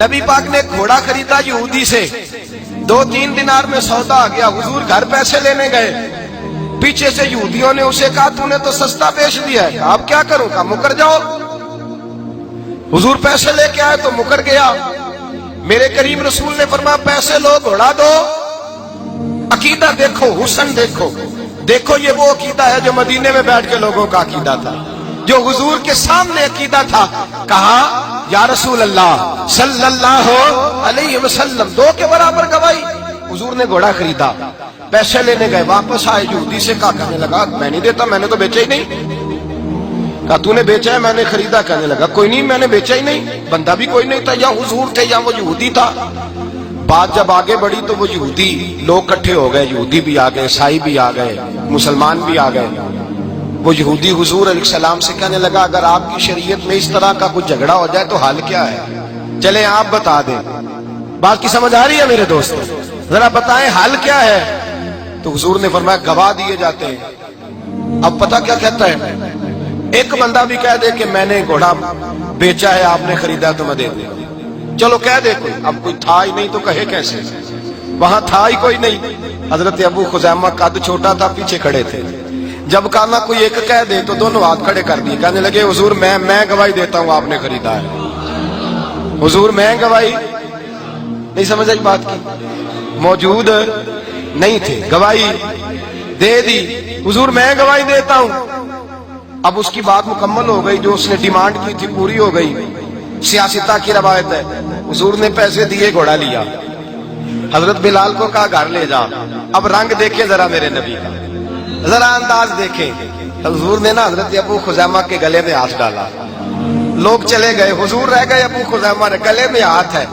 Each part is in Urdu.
نبی پاک نے گھوڑا خریدا یہودی سے، 2-3 دینار میں سودا آ گیا۔ حضور گھر پیسے لینے گئے، پیچھے سے یہودیوں نے اسے کہا تو نے تو سستا بیچ دیا ہے، اب کیا کروں؟ کہا مکر جاؤ۔ حضور پیسے لے کے آئے تو مکر گیا۔ میرے کریم رسول نے فرمایا پیسے لو، گھوڑا دو، عقیدہ دیکھو، حسن دیکھو۔ دیکھو یہ وہ عقیدہ ہے جو مدینے میں بیٹھ کے لوگوں کا عقیدہ تھا، جو حضور کے سامنے عقیدہ تھا۔ کہا یا رسول اللہ صلی اللہ علیہ وسلم، 2 کے برابر گواہی۔ حضور نے گھوڑا خریدا، پیسے لینے گئے، واپس آئے، یہودی سے کہا، کہنے لگا میں نہیں دیتا، میں نے تو بیچا ہی نہیں۔ کہا تو نے بیچا ہے؟ میں نے خریدا۔ کہنے لگا کوئی نہیں، میں نے بیچا ہی نہیں، بندہ بھی کوئی نہیں تھا، یا حضور تھے یا وہ یہودی تھا۔ بات جب آگے بڑھی تو وہ یہودی لوگ کٹھے ہو گئے، یہودی بھی آ گئے، عیسائی بھی آ گئے، مسلمان بھی آ گئے۔ وہ یہودی حضور علیہ السلام سے کہنے لگا اگر آپ کی شریعت میں اس طرح کا کچھ جھگڑا ہو جائے تو حال کیا ہے؟ چلیں آپ بتا دیں۔ بات کی سمجھ آ رہی ہے میرے دوست؟ ذرا بتائیں حال کیا ہے؟ تو حضور نے فرمایا گواہ دیے جاتے ہیں۔ اب پتہ کیا کہتا ہے؟ ایک بندہ بھی کہہ دے کہ میں نے گھوڑا بیچا ہے، آپ نے خریدا تو میں دے دوں۔ چلو کہہ دے کوئی، اب کوئی تھا ہی نہیں تو کہے کیسے؟ وہاں تھا ہی کوئی نہیں۔ حضرت ابو خزیمہ قد چھوٹا تھا، پیچھے کھڑے تھے۔ جب کہا نہ کوئی ایک کہہ دے تو دونوں ہاتھ کھڑے کر دیے، کہنے لگے حضور میں گواہی دیتا ہوں آپ نے خریدا ہے۔ حضور میں گواہی نہیں سمجھ آئی بات کی؟ موجود نہیں تھے، گواہی دے دی۔ حضور میں گواہی دیتا ہوں۔ اب اس کی بات مکمل ہو گئی، جو اس نے ڈیمانڈ کی تھی پوری ہو گئی۔ سیاستہ کی روایت ہے، حضور نے پیسے دیے، گھوڑا لیا، حضرت بلال کو کہا گھر لے جا۔ اب رنگ دیکھے ذرا میرے نبی کا، ذرا انداز دیکھیں۔ حضور نے نا حضرت ابو خزیمہ کے گلے میں ہاتھ ڈالا، لوگ چلے گئے، حضور رہ گئے، ابو خزیمہ نے گلے میں ہاتھ ہے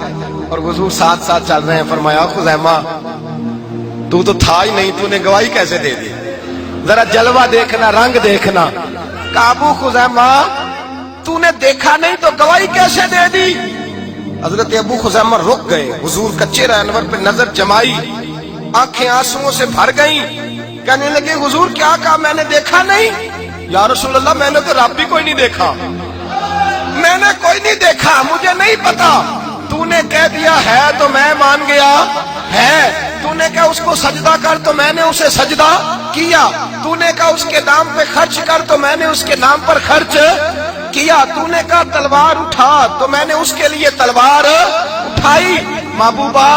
اور حضور ساتھ ساتھ چل رہے ہیں۔ فرمایا خزیمہ تو تھا ہی نہیں، تو نے گواہی کیسے دے دی؟ ذرا جلوہ دیکھنا، رنگ دیکھنا۔ کہا ابو خزیمہ تو نے دیکھا نہیں تو گواہی کیسے دے دی؟ حضرت ابو خزیمہ رک گئے، حضور کا چہرہ انور پہ نظر جمائی، آنکھیں آنسوؤں سے بھر گئیں۔ کہنے لگے حضور کیا کہا؟ میں نے دیکھا نہیں۔ یا رسول اللہ میں نے تو رب بھی کوئی نہیں دیکھا، میں نے کوئی نہیں دیکھا، مجھے نہیں پتا۔ تو نے کہہ دیا ہے تو میں مان گیا ہے، تو نے کہا اس کو سجدہ کر تو میں نے اسے سجدہ کیا، تو نے کہا اس کے نام پہ خرچ کر تو میں نے اس کے نام پر خرچ کیا، تو نے کہا تلوار اٹھا تو میں نے اس کے لیے تلوار اٹھائی۔ محبوبہ